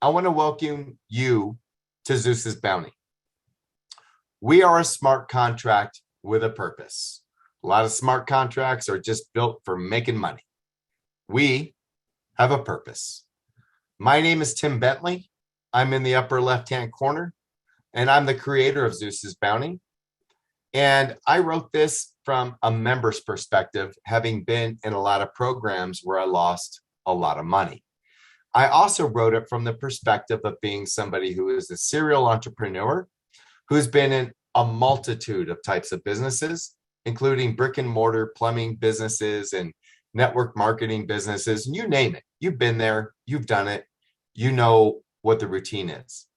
I want to welcome you to Zeus's Bounty. We are a smart contract with a purpose. A lot of smart contracts are just built for making money. We have a purpose. My name is Tim Bentley. I'm in the upper left-hand corner, and I'm the creator of Zeus's Bounty. And I wrote this from a member's perspective, having been in a lot of programs where I lost a lot of money. I also wrote it from the perspective of being somebody who is a serial entrepreneur, who's been in a multitude of types of businesses, including brick and mortar plumbing businesses and network marketing businesses, and you name it. You've been there, you've done it, you know what the routine is.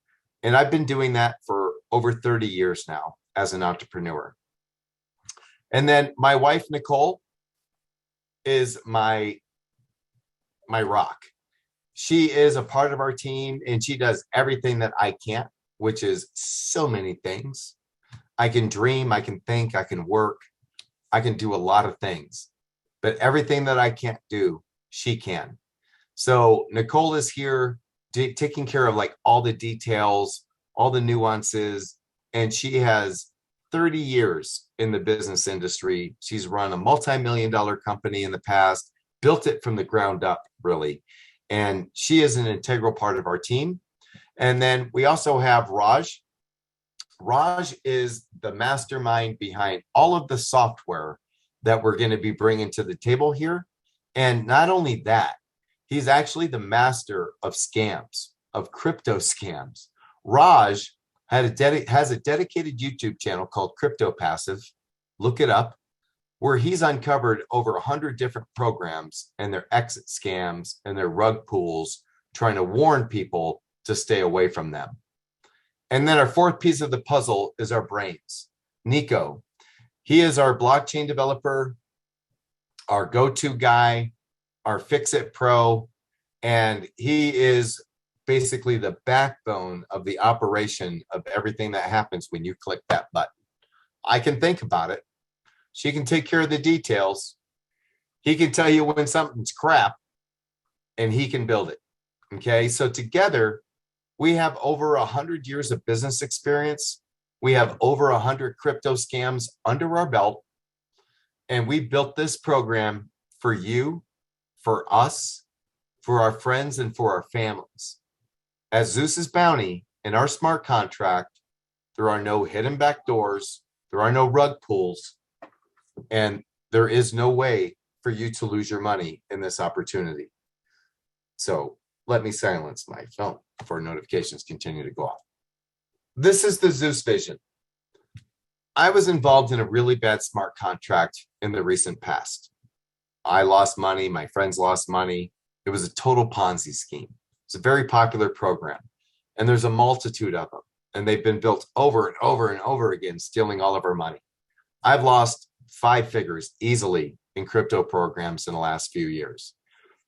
And I've been doing that for over 30 years now as an entrepreneur. And then my wife, Nicole, is my rock. She is a part of our team, and she does everything that I can't, which is so many things. I can dream, I can think, I can work, I can do a lot of things, but everything that I can't do, she can. So Nicole is here taking care of like all the details, all the nuances, and she has 30 years in the business industry. She's run a multi-million-dollar company in the past, built it from the ground up, really. And she is an integral part of our team. And then we also have Raj. Raj is the mastermind behind all of the software that we're going to be bringing to the table here. And not only that, he's actually the master of scams, of crypto scams. Raj has a dedicated YouTube channel called Crypto Passive. Look it up, where he's uncovered over 100 different programs and their exit scams and their rug pulls, trying to warn people to stay away from them. And then our fourth piece of the puzzle is our brains. Nico, he is our blockchain developer, our go-to guy, our fix-it pro, and he is basically the backbone of the operation of everything that happens when you click that button. I can think about it. She can take care of the details. He can tell you when something's crap, and he can build it. Okay, so together, we have over 100 years of business experience. We have over 100 crypto scams under our belt, and we built this program for you, for us, for our friends, and for our families. As Zeus's Bounty in our smart contract, there are no hidden back doors, there are no rug pulls, and there is no way for you to lose your money in this opportunity. So let me silence my phone before notifications continue to go off. This is the Zeus vision. I was involved in a really bad smart contract in the recent past. I lost money, my friends lost money. It was a total Ponzi scheme. It's a very popular program, and there's a multitude of them, and they've been built over and over and over again, stealing all of our money. I've lost 5 figures easily in crypto programs in the last few years.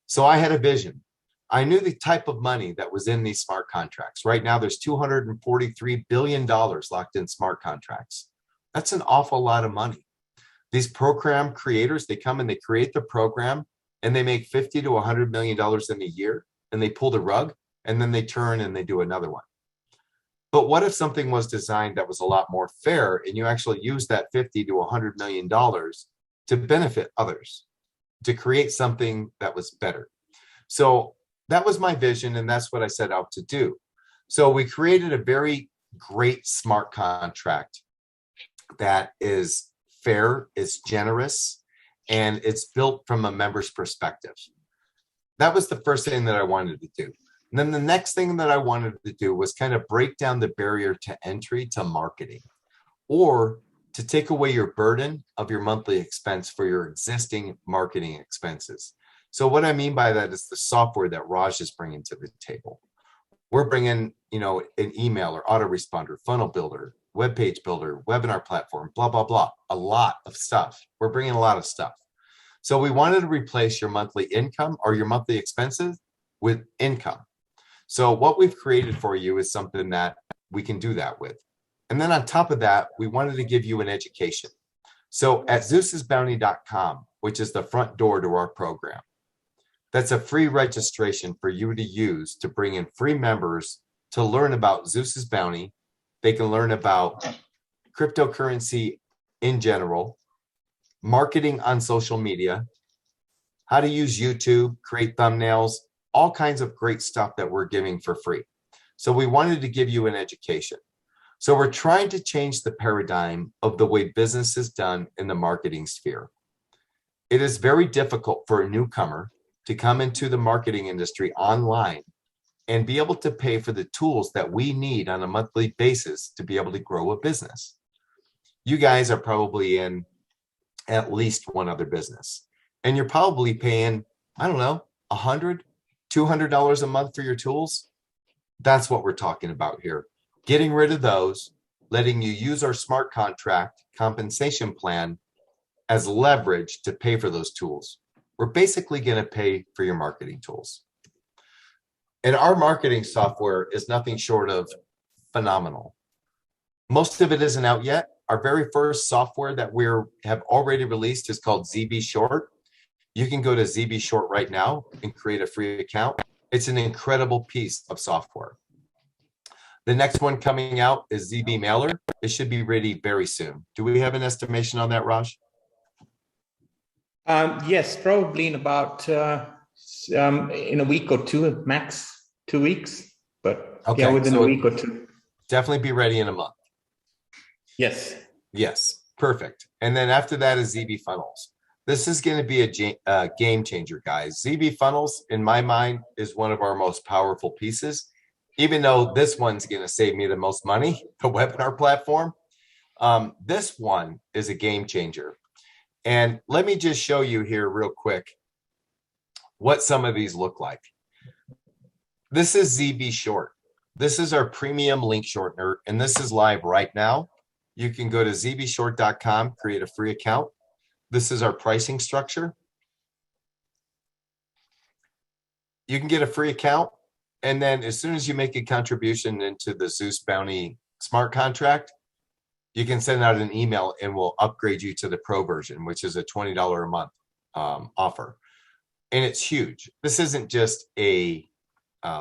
So I had a vision. I knew the type of money that was in these smart contracts. Right now, there's $243 billion locked in smart contracts. That's an awful lot of money. These program creators, they come and they create the program, and they make $50 to $100 million in a year, and they pull the rug, and then they turn and they do another one. But what if something was designed that was a lot more fair, and you actually use that $50 to $100 million to benefit others, to create something that was better? So that was my vision, and that's what I set out to do. So we created a very great smart contract that is fair, it's generous, and it's built from a member's perspective. That was the first thing that I wanted to do. And then the next thing that I wanted to do was kind of break down the barrier to entry to marketing, or to take away your burden of your monthly expense for your existing marketing expenses. So what I mean by that is the software that Raj is bringing to the table. We're bringing, an email or autoresponder, funnel builder, web page builder, webinar platform, blah, blah, blah, a lot of stuff. We're bringing a lot of stuff. So we wanted to replace your monthly income or your monthly expenses with income. So what we've created for you is something that we can do that with. And then on top of that, we wanted to give you an education. So at zuesesbounty.com, which is the front door to our program, That's a free registration for you to use to bring in free members to learn about Zeus's Bounty. They can learn about cryptocurrency in general, marketing on social media, how to use YouTube, create thumbnails, all kinds of great stuff that we're giving for free. So we wanted to give you an education. So we're trying to change the paradigm of the way business is done in the marketing sphere. It is very difficult for a newcomer to come into the marketing industry online and be able to pay for the tools that we need on a monthly basis to be able to grow a business. You guys are probably in at least one other business, and you're probably paying, I don't know, $100, $200 a month for your tools. That's what we're talking about here. Getting rid of those, letting you use our smart contract compensation plan as leverage to pay for those tools. We're basically going to pay for your marketing tools. And our marketing software is nothing short of phenomenal. Most of it isn't out yet. Our very first software that we have already released is called ZB Short. You can go to ZB Short right now and create a free account. It's an incredible piece of software. The next one coming out is ZB Mailer. It should be ready very soon. Do we have an estimation on that, Raj? Yes, probably in about in a week or two, max 2 weeks. But okay, yeah, within a week or two. Definitely be ready in a month. Yes. Yes, perfect. And then after that is ZB Funnels. This is going to be a game changer, guys. ZB Funnels, in my mind, is one of our most powerful pieces. Even though this one's going to save me the most money, the webinar platform, this one is a game changer. And let me just show you here real quick what some of these look like. This is ZB Short. This is our premium link shortener, and this is live right now. You can go to zbshort.com, create a free account. This is our pricing structure. You can get a free account, and then as soon as you make a contribution into the Zeus Bounty smart contract, you can send out an email and we'll upgrade you to the pro version, which is a $20 a month offer. And it's huge. This isn't just a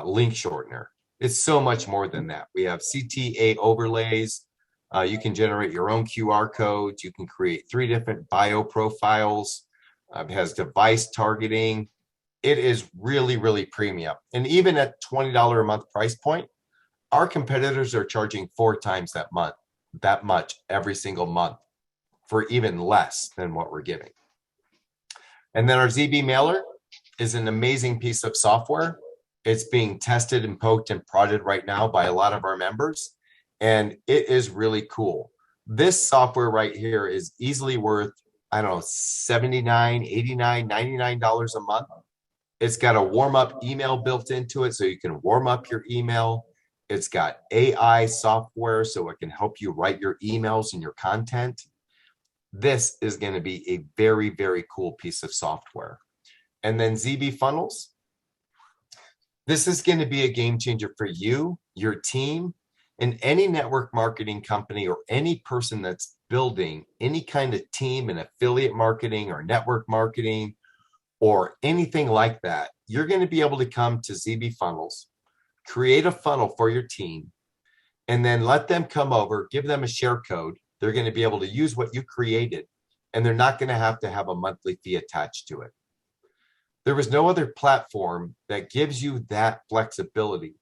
link shortener. It's so much more than that. We have CTA overlays. You can generate your own QR codes. You can create 3 different bio profiles. It has device targeting. It is really, really premium. And even at $20 a month price point, our competitors are charging 4 times that much every single month for even less than what we're giving. And then our ZB Mailer is an amazing piece of software. It's being tested and poked and prodded right now by a lot of our members, and it is really cool. This software right here is easily worth, I don't know, $79, $89, $99 a month. It's got a warm-up email built into it, so you can warm up your email. It's got AI software, so it can help you write your emails and your content. This is going to be a very, very cool piece of software. And then ZB Funnels. This is going to be a game changer for you, your team, and any network marketing company or any person that's building any kind of team in affiliate marketing or network marketing or anything like that. You're going to be able to come to ZB Funnels, create a funnel for your team, and then let them come over, give them a share code. They're going to be able to use what you created, and they're not going to have a monthly fee attached to it. There is no other platform that gives you that flexibility,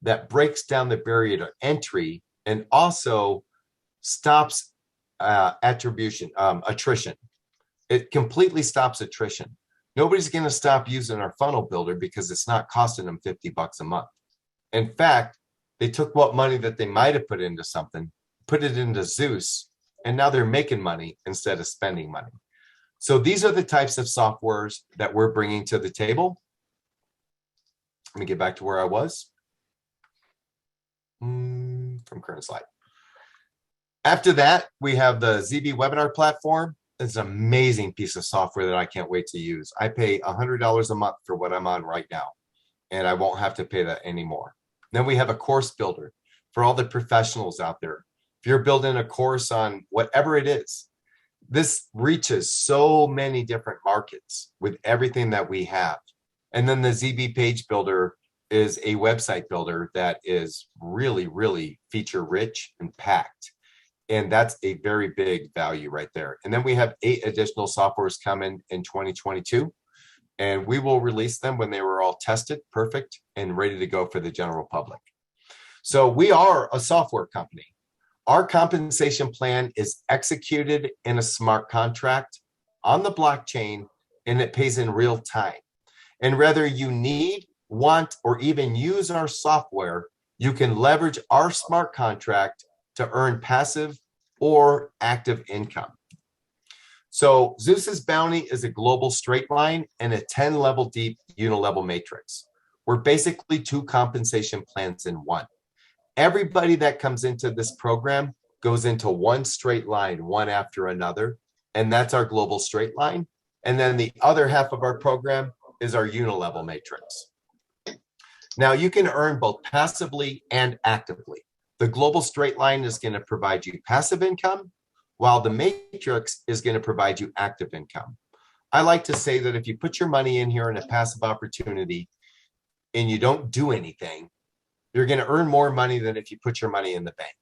that breaks down the barrier to entry and also stops attrition. It completely stops attrition. Nobody's going to stop using our funnel builder because it's not costing them $50 a month. In fact, they took what money that they might have put into something, put it into Zeus, and now they're making money instead of spending money. So these are the types of softwares that we're bringing to the table. Let me get back to where I was from current slide. After that, we have the ZB webinar platform. It's an amazing piece of software that I can't wait to use. I pay $100 a month for what I'm on right now, and I won't have to pay that anymore. Then we have a course builder for all the professionals out there. If you're building a course on whatever it is, this reaches so many different markets with everything that we have. And then the ZB Page Builder is a website builder that is really, really feature rich and packed. And that's a very big value right there. And then we have 8 additional softwares coming in 2022. And we will release them when they were all tested, perfect, and ready to go for the general public. So we are a software company. Our compensation plan is executed in a smart contract on the blockchain, and it pays in real time. And whether you need, want, or even use our software, you can leverage our smart contract to earn passive or active income. So Zeus's Bounty is a global straight line and a 10-level deep unilevel matrix. We're basically 2 compensation plans in one. Everybody that comes into this program goes into one straight line, one after another, and that's our global straight line. And then the other half of our program is our unilevel matrix. Now you can earn both passively and actively. The global straight line is going to provide you passive income, while the matrix is going to provide you active income. I like to say that if you put your money in here in a passive opportunity and you don't do anything, you're going to earn more money than if you put your money in the bank.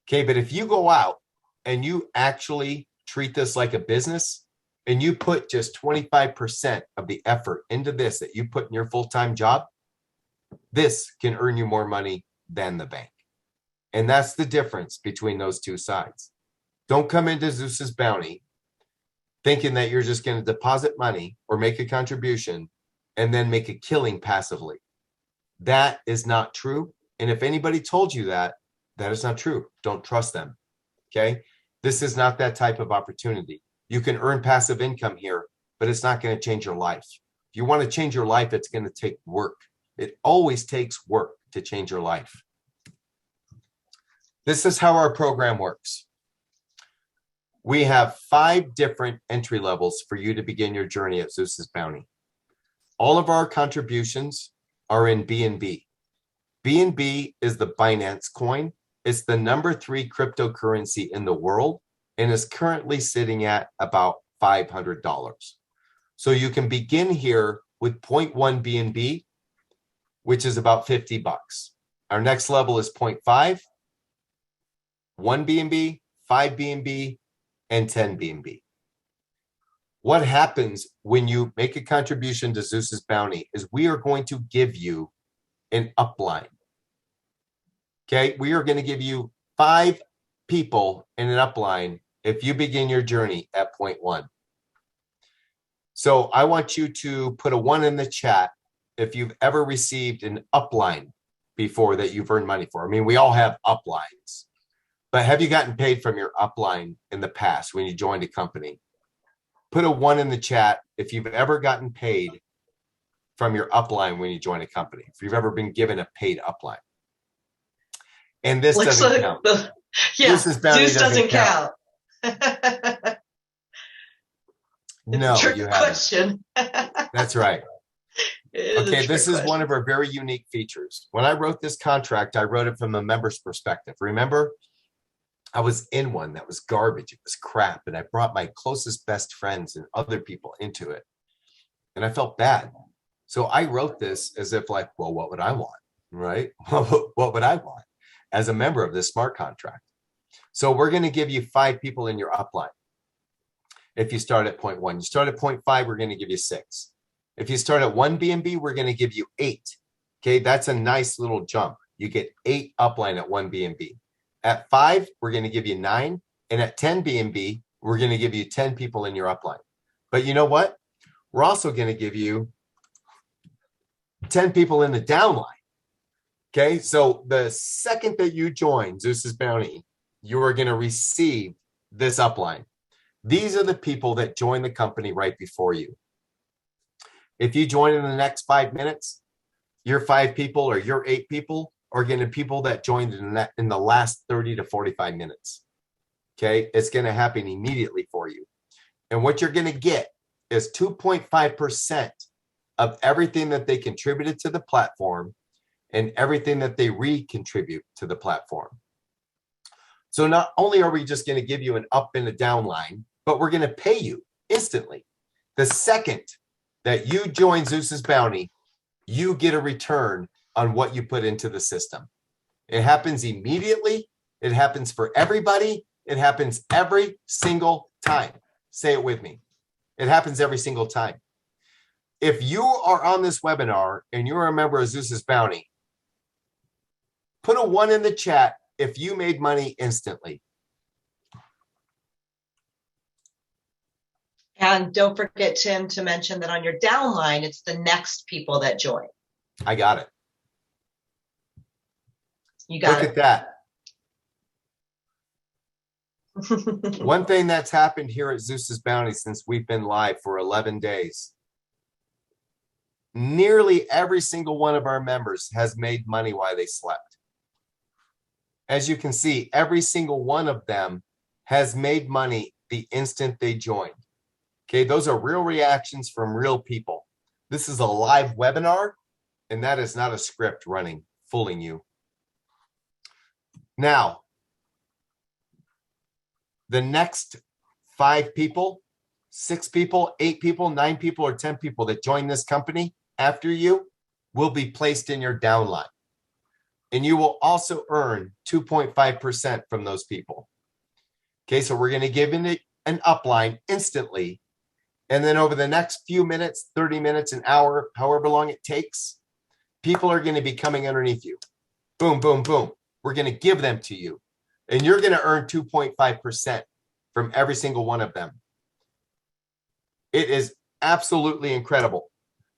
Okay, but if you go out and you actually treat this like a business and you put just 25% of the effort into this that you put in your full-time job, this can earn you more money than the bank. And that's the difference between those two sides. Don't come into Zeus's Bounty thinking that you're just going to deposit money or make a contribution and then make a killing passively. That is not true. And if anybody told you that, that is not true. Don't trust them. Okay? This is not that type of opportunity. You can earn passive income here, but it's not going to change your life. If you want to change your life, it's going to take work. It always takes work to change your life. This is how our program works. We have 5 different entry levels for you to begin your journey at Zeus's Bounty. All of our contributions are in BNB. BNB is the Binance coin. It's the #3 cryptocurrency in the world and is currently sitting at about $500. So you can begin here with 0.1 BNB, which is about $50. Our next level is 0.5, 1 BNB, 5 BNB, and 10 BNB. What happens when you make a contribution to Zeus's Bounty is we are going to give you an upline. Okay, we are going to give you 5 people in an upline if you begin your journey at 0.1. So I want you to put a 1 in the chat if you've ever received an upline before that you've earned money for. I mean, we all have uplines, but have you gotten paid from your upline in the past when you joined a company? Put a 1 in the chat if you've ever gotten paid from your upline when you join a company, if you've ever been given a paid upline. And this doesn't count. Yeah, Zeus doesn't count. No, you haven't. Question. That's right. Okay, this is one of our very unique features. When I wrote this contract, I wrote it from a member's perspective. Remember, I was in one that was garbage. It was crap. And I brought my closest best friends and other people into it. And I felt bad. So I wrote this as if like, well, what would I want? Right? What would I want as a member of this smart contract? So we're going to give you 5 people in your upline. If you start at 0.1, you start at 0.5, we're going to give you 6. If you start at 1 BNB, we're going to give you 8. Okay, that's a nice little jump. You get 8 upline at 1 BNB. At 5, we're going to give you 9. And at 10 BNB, we're going to give you 10 people in your upline. But you know what? We're also going to give you 10 people in the downline. Okay, so the second that you join Zeus's Bounty, you are going to receive this upline. These are the people that join the company right before you. If you join in the next 5 minutes, your 5 people or your 8 people are going to be people that joined in the last 30 to 45 minutes. Okay, it's going to happen immediately for you. And what you're going to get is 2.5% of everything that they contributed to the platform and everything that they recontribute to the platform. So not only are we just going to give you an up and a down line, but we're going to pay you instantly. The second that you join Zeus's Bounty, you get a return on what you put into the system. It happens immediately. It happens for everybody. It happens every single time. Say it with me. It happens every single time. If you are on this webinar and you're a member of Zeus's Bounty, put a 1 in the chat if you made money instantly. And don't forget, Tim, to mention that on your downline, it's the next people that join. I got it. You got it. Look at that. One thing that's happened here at Zeus's Bounty since we've been live for 11 days, nearly every single one of our members has made money while they slept. As you can see, every single one of them has made money the instant they joined. Okay, those are real reactions from real people. This is a live webinar, and that is not a script running, fooling you. Now, the next 5 people, 6 people, 8 people, 9 people, or 10 people that join this company after you will be placed in your downline. And you will also earn 2.5% from those people. Okay, so we're going to give it an upline instantly. And then over the next few minutes, 30 minutes, an hour, however long it takes, people are going to be coming underneath you. Boom, boom, boom. We're going to give them to you. And you're going to earn 2.5% from every single one of them. It is absolutely incredible.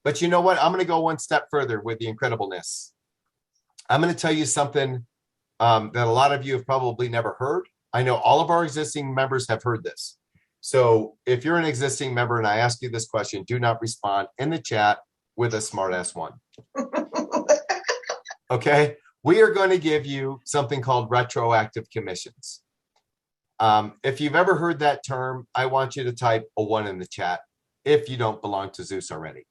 But you know what? I'm going to go one step further with the incredibleness. I'm going to tell you something that a lot of you have probably never heard. I know all of our existing members have heard this. So if you're an existing member and I ask you this question, do not respond in the chat with a smartass one. Okay? We are going to give you something called retroactive commissions. If you've ever heard that term, I want you to type a 1 in the chat if you don't belong to Zeus already.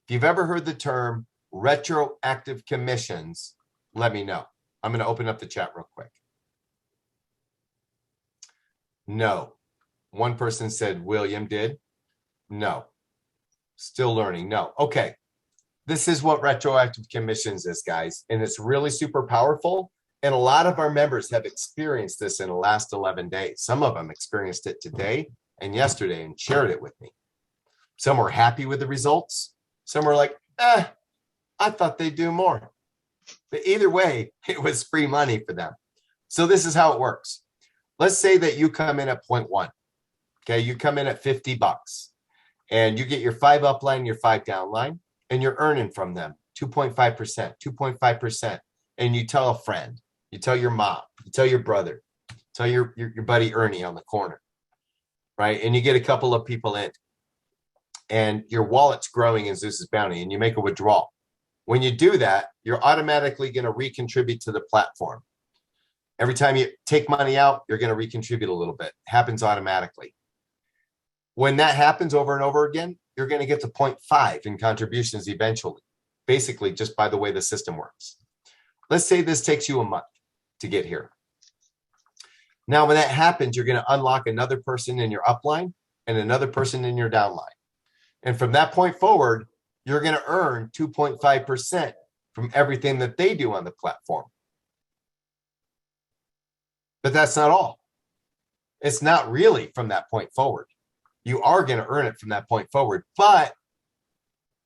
If you've ever heard the term retroactive commissions, let me know. I'm going to open up the chat real quick. No. One person said William did. No. Still learning. No. Okay. This is what retroactive commissions is, guys. And it's really super powerful. And a lot of our members have experienced this in the last 11 days. Some of them experienced it today and yesterday and shared it with me. Some were happy with the results. Some were like, I thought they'd do more. But either way, it was free money for them. So this is how it works. Let's say that you come in at 0.1. Okay, you come in at $50 and you get your 5 upline, your 5 downline, and you're earning from them 2.5%, 2.5%. And you tell a friend, you tell your mom, you tell your brother, tell your buddy Ernie on the corner, right? And you get a couple of people in and your wallet's growing in Zeus's Bounty and you make a withdrawal. When you do that, you're automatically going to recontribute to the platform. Every time you take money out, you're going to recontribute a little bit. It happens automatically. When that happens over and over again, you're going to get to 0.5 in contributions eventually, basically just by the way the system works. Let's say this takes you a month to get here. Now, when that happens, you're going to unlock another person in your upline and another person in your downline. And from that point forward, you're going to earn 2.5% from everything that they do on the platform. But that's not all. It's not really from that point forward. You are going to earn it from that point forward, but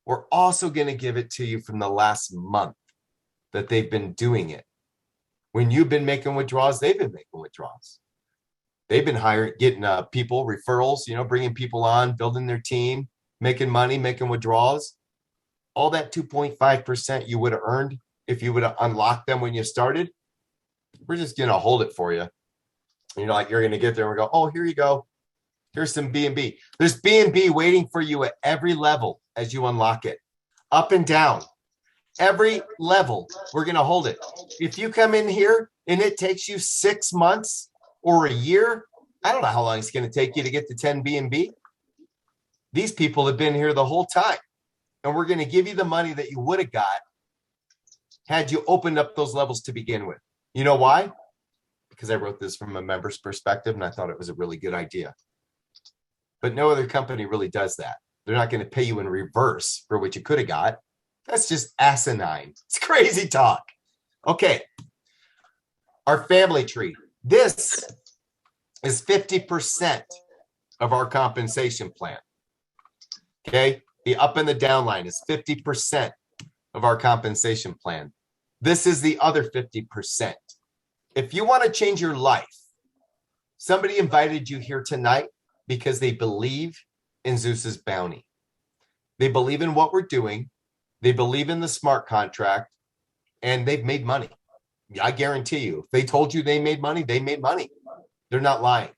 we're also going to give it to you from the last month that they've been doing it. When you've been making withdrawals, they've been making withdrawals. They've been getting people, referrals, bringing people on, building their team, making money, making withdrawals. All that 2.5% you would have earned if you would have unlocked them when you started, we're just going to hold it for you. You're going to get there and we go, oh, here you go. Here's some BNB. There's BNB waiting for you at every level as you unlock it, up and down. Every level, we're going to hold it. If you come in here and it takes you 6 months or a year, I don't know how long it's going to take you to get to 10 BNB. These people have been here the whole time. And we're going to give you the money that you would have got had you opened up those levels to begin with. You know why? Because I wrote this from a member's perspective and I thought it was a really good idea. But no other company really does that. They're not going to pay you in reverse for what you could have got. That's just asinine. It's crazy talk. Okay. Our family tree. This is 50% of our compensation plan. Okay. The up and the down line is 50% of our compensation plan. This is the other 50%. If you want to change your life, somebody invited you here tonight because they believe in Zeus's Bounty. They believe in what we're doing. They believe in the smart contract, and they've made money. I guarantee you, if they told you they made money, they made money. They're not lying.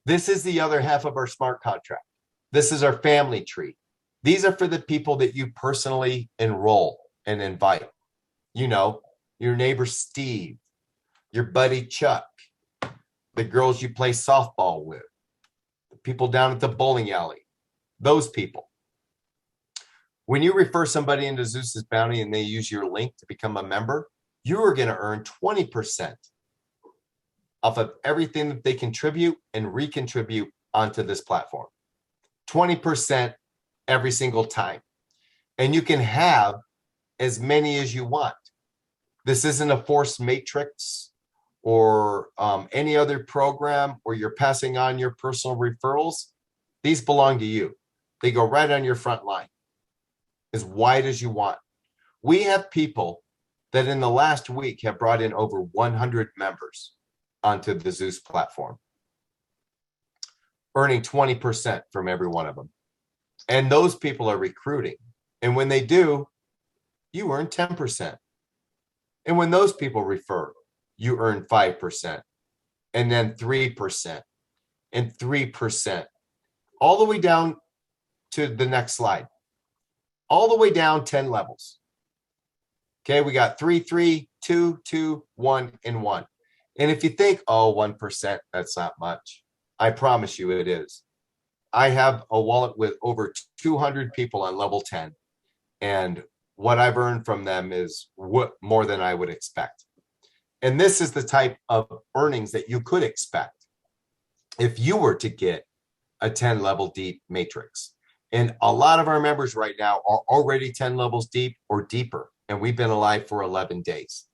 This is the other half of our smart contract. This is our family tree. These are for the people that you personally enroll and invite. You know, your neighbor Steve, your buddy Chuck, the girls you play softball with, the people down at the bowling alley, those people. When you refer somebody into Zeus's Bounty and they use your link to become a member, you are going to earn 20% off of everything that they contribute and recontribute onto this platform. 20% every single time. And you can have as many as you want. This isn't a forced matrix or any other program where you're passing on your personal referrals. These belong to you. They go right on your front line, as wide as you want. We have people that in the last week have brought in over 100 members onto the Zeus platform, earning 20% from every one of them. And those people are recruiting. And when they do, you earn 10%. And when those people refer, you earn 5%, and then 3%, and 3%, all the way down to the next slide, all the way down 10 levels. Okay, we got 3, 3, 2, 2, 1, and 1. And if you think, oh, 1%, that's not much, I promise you it is. I have a wallet with over 200 people on level 10, and what I've earned from them is more than I would expect. And this is the type of earnings that you could expect if you were to get a 10 level deep matrix. And a lot of our members right now are already 10 levels deep or deeper, and we've been alive for 11 days.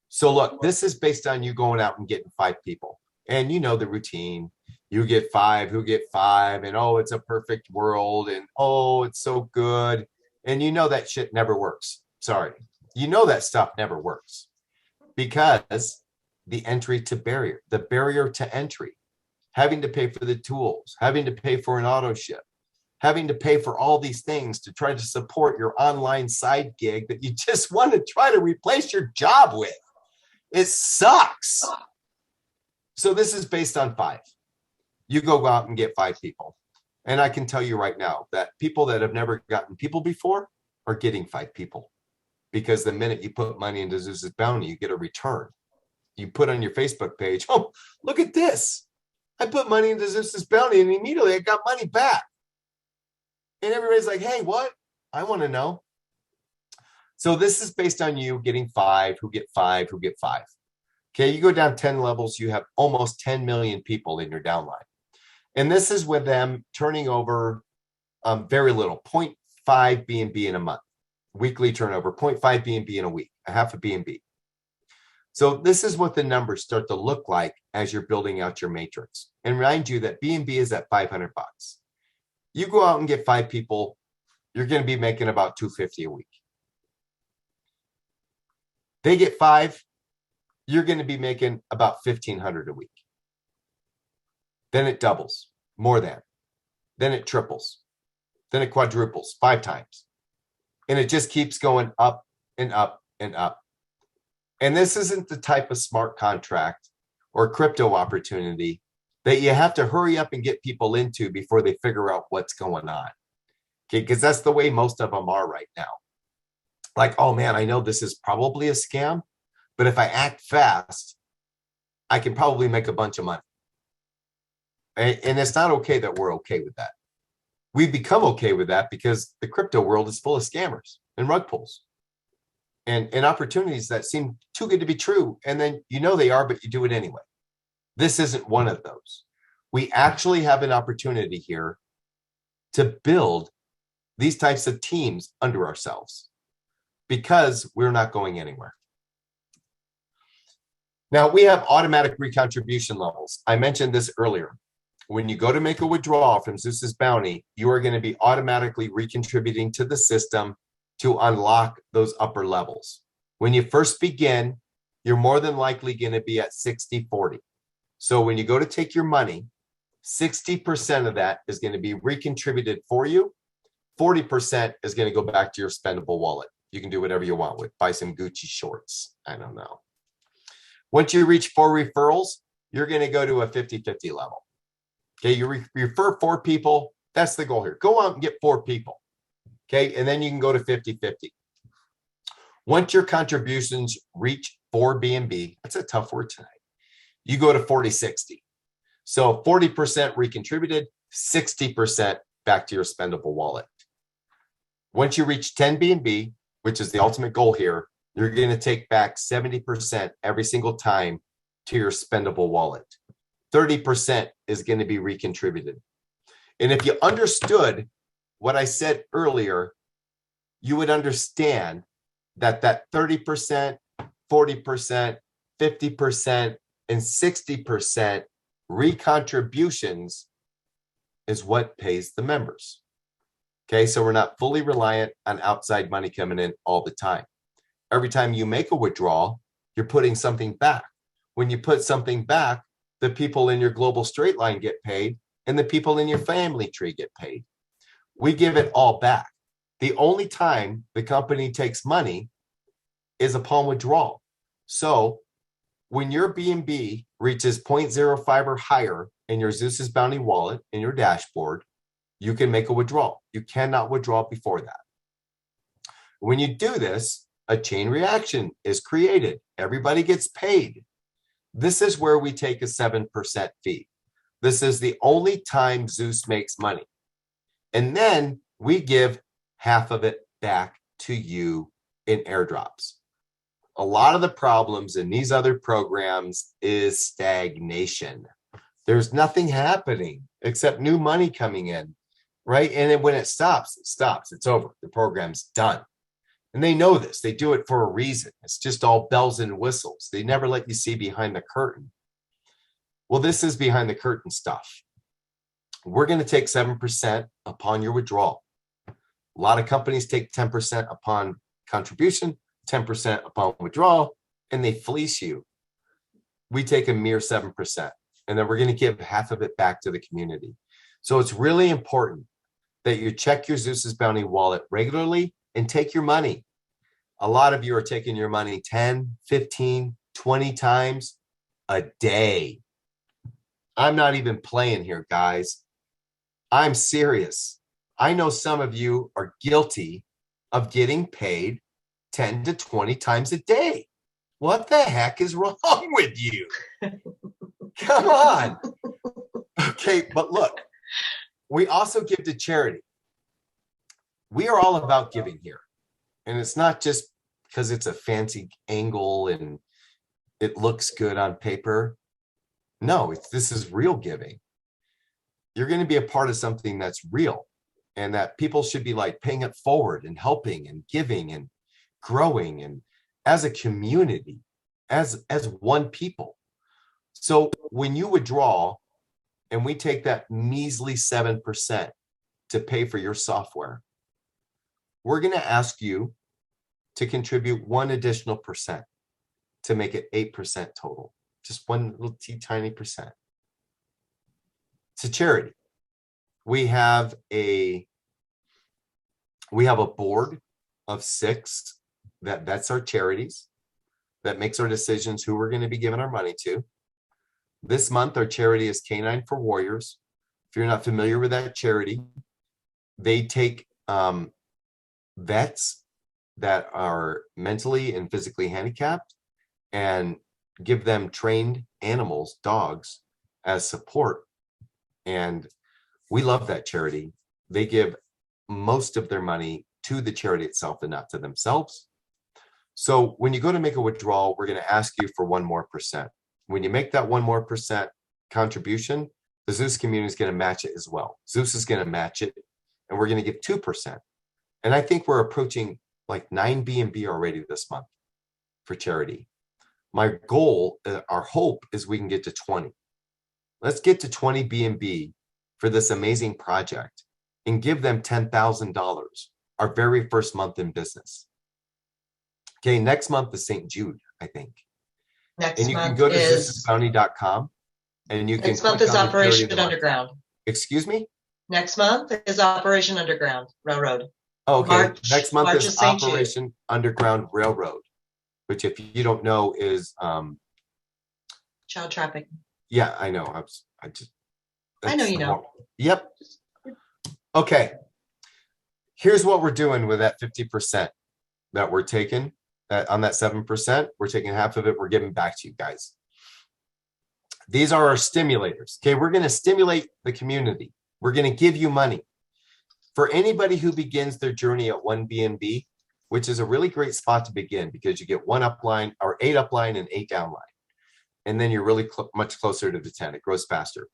So look, this is based on you going out and getting 5 people. And you know the routine. You get 5 who get 5, and oh, it's a perfect world, and oh, it's so good. And you know that shit never works. Sorry. You know that stuff never works because the barrier to entry, having to pay for the tools, having to pay for an auto ship, having to pay for all these things to try to support your online side gig that you just want to try to replace your job with. It sucks. So this is based on 5. You go out and get 5 people. And I can tell you right now that people that have never gotten people before are getting 5 people, because the minute you put money into Zeus's Bounty, you get a return. You put on your Facebook page, oh, look at this. I put money into Zeus's Bounty and immediately I got money back. And everybody's like, hey, what? I want to know. So this is based on you getting 5 who get 5 who get 5. Okay, you go down 10 levels, you have almost 10 million people in your downline. And this is with them turning over very little, 0.5 BNB in a month, weekly turnover, 0.5 BNB in a week, a half a BNB. So this is what the numbers start to look like as you're building out your matrix. And remind you that BNB is at $500. You go out and get 5 people, you're going to be making about $250 a week. They get 5, you're going to be making about $1,500 a week. Then it doubles, more than. Then it triples. Then it quadruples 5 times. And it just keeps going up and up and up. And this isn't the type of smart contract or crypto opportunity that you have to hurry up and get people into before they figure out what's going on. Okay, because that's the way most of them are right now. Like, oh man, I know this is probably a scam, but if I act fast, I can probably make a bunch of money. And it's not okay that we're okay with that. We've become okay with that because the crypto world is full of scammers and rug pulls and opportunities that seem too good to be true. And then you know they are, but you do it anyway. This isn't one of those. We actually have an opportunity here to build these types of teams under ourselves because we're not going anywhere. Now, we have automatic recontribution levels. I mentioned this earlier. When you go to make a withdrawal from Zeus's Bounty, you are going to be automatically recontributing to the system to unlock those upper levels. When you first begin, you're more than likely going to be at 60-40. So when you go to take your money, 60% of that is going to be recontributed for you. 40% is going to go back to your spendable wallet. You can do whatever you want with, buy some Gucci shorts. I don't know. Once you reach 4 referrals, you're going to go to a 50-50 level. Okay, you refer 4 people. That's the goal here. Go out and get 4 people. Okay, and then you can go to 50-50. Once your contributions reach 4 BNB, that's a tough word tonight, you go to 40-60. So 40% recontributed, 60% back to your spendable wallet. Once you reach 10 BNB, which is the ultimate goal here, you're going to take back 70% every single time to your spendable wallet. 30% is going to be recontributed. And if you understood what I said earlier, you would understand that 30%, 40%, 50%, and 60% recontributions is what pays the members. Okay, so we're not fully reliant on outside money coming in all the time. Every time you make a withdrawal, you're putting something back. When you put something back, the people in your global straight line get paid and the people in your family tree get paid. We give it all back. The only time the company takes money is upon withdrawal. So when your BNB reaches 0.05 or higher in your Zeus's Bounty wallet in your dashboard, you can make a withdrawal. You cannot withdraw before that. When you do this, a chain reaction is created. Everybody gets paid. This is where we take a 7% fee. This is the only time Zeus makes money. And then we give half of it back to you in airdrops. A lot of the problems in these other programs is stagnation. There's nothing happening except new money coming in, right? And then when it stops, it stops. It's over. The program's done. And they know this. They do it for a reason. It's just all bells and whistles. They never let you see behind the curtain. Well, this is behind the curtain stuff. We're going to take 7% upon your withdrawal. A lot of companies take 10% upon contribution, 10% upon withdrawal, and they fleece you. We take a mere 7%, and then we're going to give half of it back to the community. So it's really important that you check your Zeus's Bounty wallet regularly and take your money. A lot of you are taking your money 10, 15, 20 times a day. I'm not even playing here, guys. I'm serious. I know some of you are guilty of getting paid 10 to 20 times a day. What the heck is wrong with you? Come on. Okay, but look, we also give to charity. We are all about giving here. And it's not just because it's a fancy angle and it looks good on paper. No, this is real giving. You're going to be a part of something that's real and that people should be like paying it forward and helping and giving and growing and as a community, as one people. So when you withdraw and we take that measly 7% to pay for your software, we're going to ask you to contribute 1 additional percent to make it 8% total. Just one little tiny percent. It's a charity. We have a board of 6 that vets our charities, that makes our decisions who we're going to be giving our money to. This month, our charity is Canine for Warriors. If you're not familiar with that charity, they take vets that are mentally and physically handicapped and give them trained animals, dogs, as support. And we love that charity. They give most of their money to the charity itself and not to themselves. So when you go to make a withdrawal, we're going to ask you for 1 more percent. When you make that 1 more percent contribution, the Zeus community is going to match it as well. Zeus is going to match it. and we're going to give 2%. And I think we're approaching like 9 BNB already this month for charity. My goal, our hope is we can get to 20. Let's get to 20 BNB for this amazing project and give them $10,000, our very first month in business. Okay, next month is St. Jude, I think. Next you month can go to is zuesesbounty.com and you can next month is Operation Underground. Excuse me? Next month is Operation Underground Railroad. Oh, okay. March, Next month March is St. Jude. Operation Underground Railroad, which if you don't know is Child trafficking. yeah, I know. I know you know. Yep. Okay. Here's what we're doing with that 50% that we're taking on that 7%. We're taking half of it. We're giving back to you guys. These are our stimulators. Okay. We're going to stimulate the community. We're going to give you money. For anybody who begins their journey at 1 BNB, which is a really great spot to begin because you get 1 upline or 8 upline and 8 downline. And then you're really much closer to the 10. It grows faster.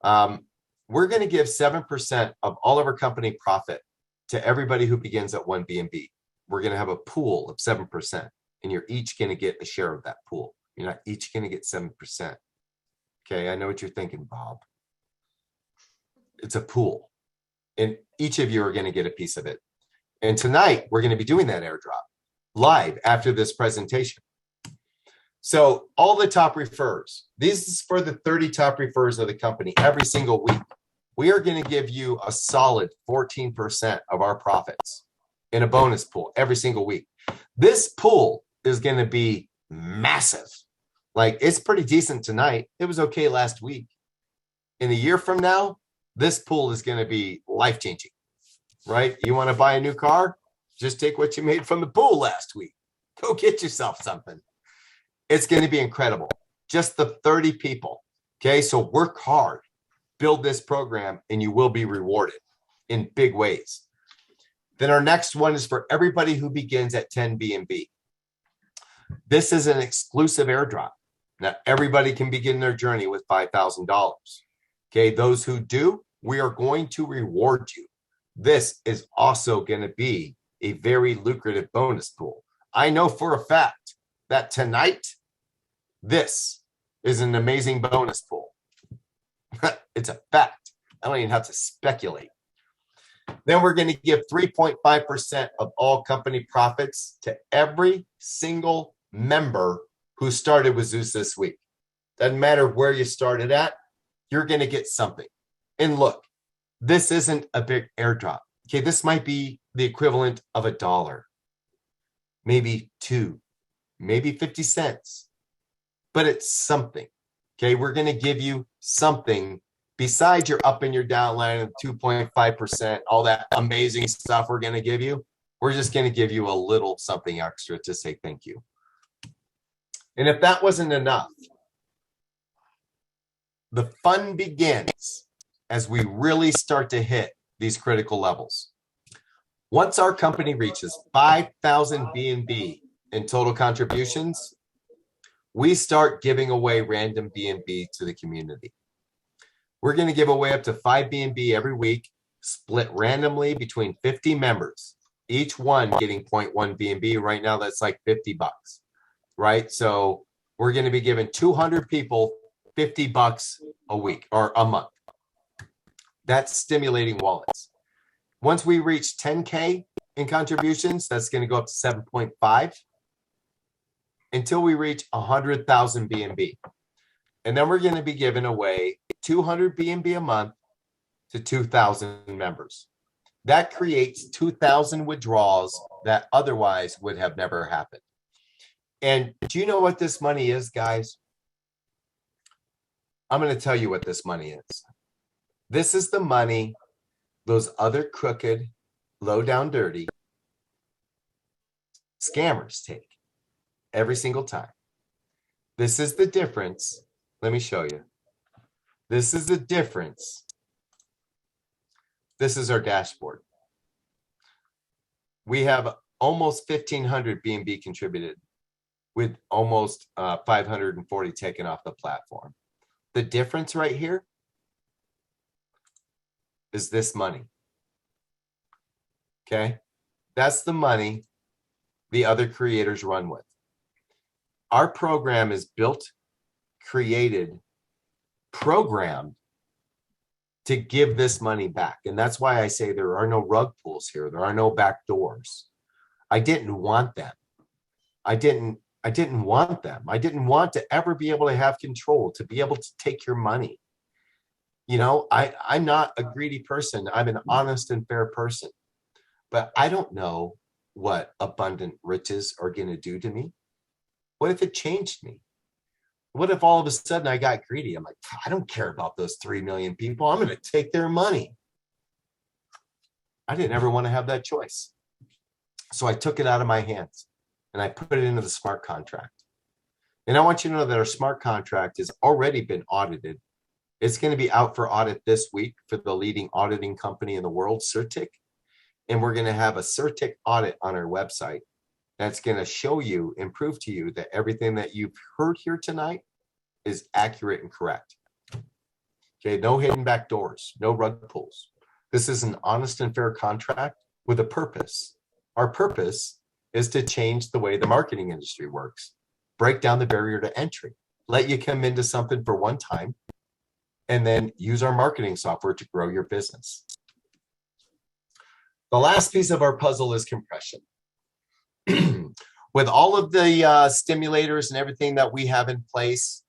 We're going to give 7% of all of our company profit to everybody who begins at 1 BNB. We're going to have a pool of 7%, and you're each going to get a share of that pool. You're not each going to get 7%. Okay, I know what you're thinking, Bob. It's a pool, and each of you are going to get a piece of it. And tonight, we're going to be doing that airdrop live after this presentation. So all the top refers, this is for the 30 top refers of the company every single week. We are going to give you a solid 14% of our profits in a bonus pool every single week. This pool is going to be massive. Like, it's pretty decent tonight. It was okay last week. In a year from now, this pool is going to be life-changing, right? You want to buy a new car? Just take what you made from the pool last week. Go get yourself something. It's going to be incredible. Just the 30 people. Okay, so work hard, build this program, and you will be rewarded in big ways. Then our next one is for everybody who begins at 10 BNB. This is an exclusive airdrop. Now, everybody can begin their journey with $5,000. Okay, those who do, we are going to reward you. This is also going to be a very lucrative bonus pool. I know for a fact that tonight, this is an amazing bonus pool. It's a fact. I don't even have to speculate. Then we're going to give 3.5% of all company profits to every single member who started with Zeus this week. Doesn't matter where you started at, you're going to get something. And look, this isn't a big airdrop. Okay, this might be the equivalent of $1, maybe 2, maybe 50 cents, but it's something. Okay, we're going to give you something besides your up and your downline of 2.5%, all that amazing stuff we're going to give you. We're just going to give you a little something extra to say thank you. And if that wasn't enough, the fun begins as we really start to hit these critical levels. Once our company reaches 5,000 BNB in total contributions, we start giving away random BNB to the community. We're going to give away up to 5 BNB every week, split randomly between 50 members, each one getting 0.1 BNB. Right now, that's like $50, right? So we're going to be giving 200 people $50 a week or a month. That's stimulating wallets. Once we reach 10K in contributions, that's going to go up to 7.5 until we reach 100,000 BNB. And then we're going to be giving away 200 BNB a month to 2,000 members. That creates 2,000 withdrawals that otherwise would have never happened. And do you know what this money is, guys? I'm going to tell you what this money is. This is the money those other crooked, low down dirty scammers take every single time. This is the difference. Let me show you. This is the difference. This is our dashboard. We have almost 1,500 BNB contributed with almost 540 taken off the platform. The difference right here is this money. Okay. That's the money the other creators run with. Our program is built, created, programmed to give this money back. And that's why I say there are no rug pulls here. There are no back doors. I didn't want them. I didn't want them. I didn't want to ever be able to have control, to be able to take your money. You know, I'm not a greedy person. I'm an honest and fair person. But I don't know what abundant riches are going to do to me. What if it changed me? What if all of a sudden I got greedy? I'm like, I don't care about those 3 million people. I'm going to take their money. I didn't ever want to have that choice. So I took it out of my hands and I put it into the smart contract. And I want you to know that our smart contract has already been audited. It's going to be out for audit this week for the leading auditing company in the world, Certic. And we're going to have a Certic audit on our website that's going to show you and prove to you that everything that you've heard here tonight is accurate and correct. Okay, no hidden back doors, no rug pulls. This is an honest and fair contract with a purpose. Our purpose is to change the way the marketing industry works, break down the barrier to entry, let you come into something for one time, and then use our marketing software to grow your business. The last piece of our puzzle is compression. With all of the stimulators and everything that we have in place,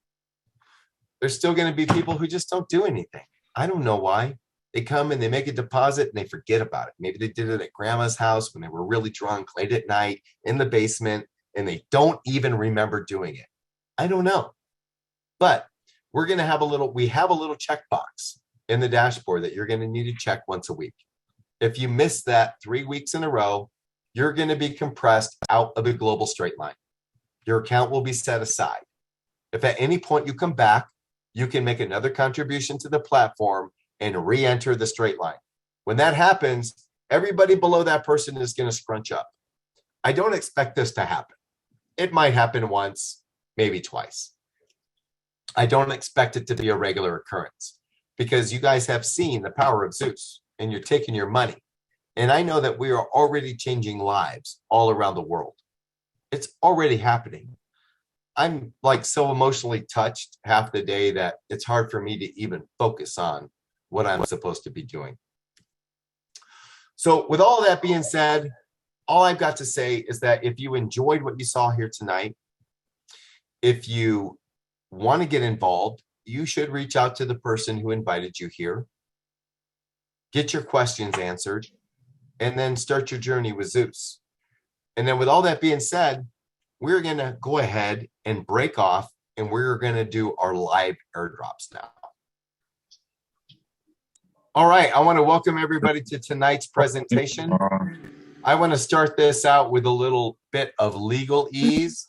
there's still going to be people who just don't do anything. I don't know why. They come and they make a deposit and they forget about it. Maybe they did it at grandma's house when they were really drunk late at night in the basement, and they don't even remember doing it. I don't know. But we're going to have we have a little checkbox in the dashboard that you're going to need to check once a week. If you miss that 3 weeks in a row, you're going to be compressed out of the global straight line. Your account will be set aside. If at any point you come back, you can make another contribution to the platform and re-enter the straight line. When that happens, everybody below that person is going to scrunch up. I don't expect this to happen. It might happen once, maybe twice. I don't expect it to be a regular occurrence because you guys have seen the power of Zeus and you're taking your money. And I know that we are already changing lives all around the world. It's already happening. I'm like so emotionally touched half the day that it's hard for me to even focus on what I'm supposed to be doing. So with all that being said, all I've got to say is that if you enjoyed what you saw here tonight, if you want to get involved, you should reach out to the person who invited you here, get your questions answered, and then start your journey with Zeus. And then with all that being said, we're going to go ahead and break off and we're going to do our live airdrops now. All right, I want to welcome everybody to tonight's presentation. I want to start this out with a little bit of legalese.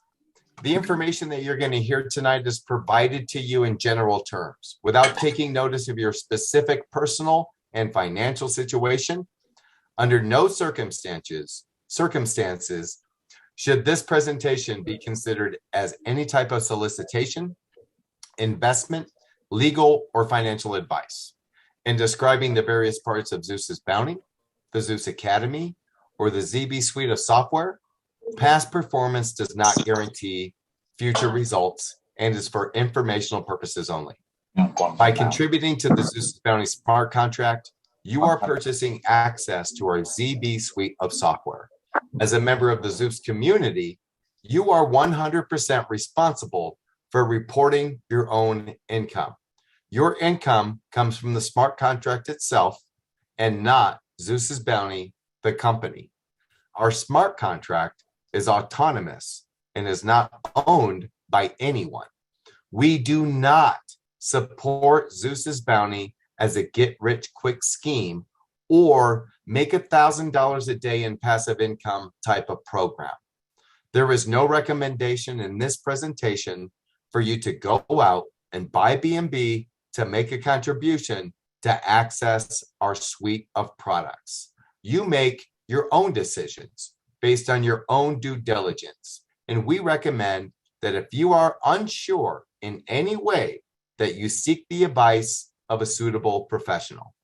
The information that you're going to hear tonight is provided to you in general terms without taking notice of your specific personal and financial situation. Under no circumstances should this presentation be considered as any type of solicitation, investment, legal, or financial advice. In describing the various parts of Zeus's Bounty, the Zeus Academy, or the ZB suite of software, past performance does not guarantee future results and is for informational purposes only. By contributing to the Zeus Bounty smart contract, you are purchasing access to our ZB suite of software. As a member of the Zeus community, you are 100% responsible for reporting your own income. Your income comes from the smart contract itself and not Zeus's Bounty, the company. Our smart contract is autonomous and is not owned by anyone. We do not support Zeus's Bounty as a get-rich-quick scheme or make $1,000 a day in passive income type of program. There is no recommendation in this presentation for you to go out and buy BNB to make a contribution to access our suite of products. You make your own decisions based on your own due diligence. And we recommend that if you are unsure in any way, that you seek the advice of a suitable professional.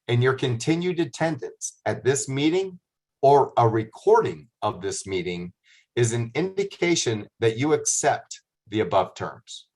And your continued attendance at this meeting or a recording of this meeting is an indication that you accept the above terms.